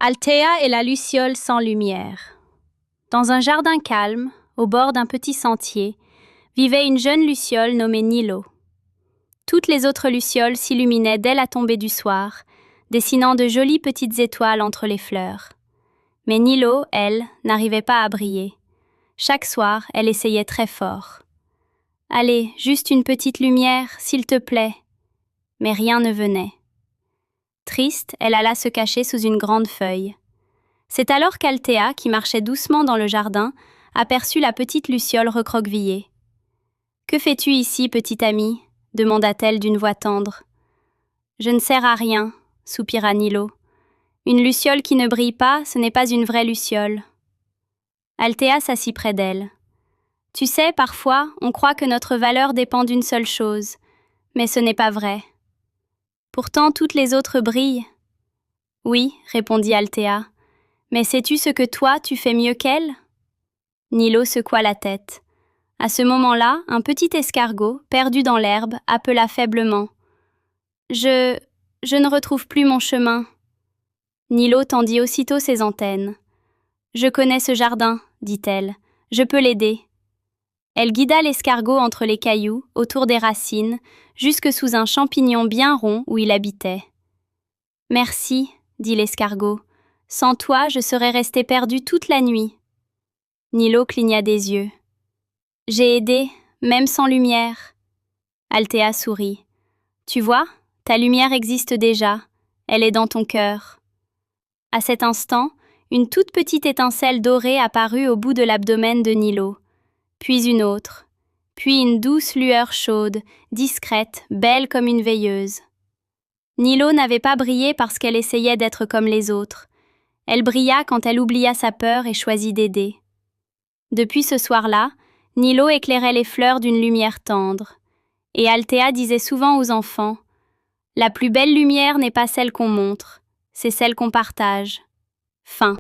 Althea et la luciole sans lumière. Dans un jardin calme, au bord d'un petit sentier, vivait une jeune luciole nommée Nilo. Toutes les autres lucioles s'illuminaient dès la tombée du soir, dessinant de jolies petites étoiles entre les fleurs. Mais Nilo, elle, n'arrivait pas à briller. Chaque soir, elle essayait très fort. « Allez, juste une petite lumière, s'il te plaît. » Mais rien ne venait. Triste, elle alla se cacher sous une grande feuille. C'est alors qu'Althea, qui marchait doucement dans le jardin, aperçut la petite luciole recroquevillée. « Que fais-tu ici, petite amie ?» demanda-t-elle d'une voix tendre. « Je ne sers à rien, » soupira Nilo. « Une luciole qui ne brille pas, ce n'est pas une vraie luciole. » Althea s'assit près d'elle. « Tu sais, parfois, on croit que notre valeur dépend d'une seule chose, mais ce n'est pas vrai. Pourtant, toutes les autres brillent. »« Oui, » répondit Althea. « Mais sais-tu ce que toi, tu fais mieux qu'elle ?» Nilo secoua la tête. À ce moment-là, un petit escargot, perdu dans l'herbe, appela faiblement. « Je ne retrouve plus mon chemin. » Nilo tendit aussitôt ses antennes. « Je connais ce jardin, » dit-elle. « Je peux l'aider. » Elle guida l'escargot entre les cailloux, autour des racines, jusque sous un champignon bien rond où il habitait. « Merci, » dit l'escargot. « Sans toi, je serais resté perdu toute la nuit. » Nilo cligna des yeux. « J'ai aidé, même sans lumière. » Althea sourit. « Tu vois, ta lumière existe déjà. Elle est dans ton cœur. » À cet instant, une toute petite étincelle dorée apparut au bout de l'abdomen de Nilo. Puis une autre, puis une douce lueur chaude, discrète, belle comme une veilleuse. Nilo n'avait pas brillé parce qu'elle essayait d'être comme les autres. Elle brilla quand elle oublia sa peur et choisit d'aider. Depuis ce soir-là, Nilo éclairait les fleurs d'une lumière tendre. Et Althea disait souvent aux enfants « La plus belle lumière n'est pas celle qu'on montre, c'est celle qu'on partage. » Fin.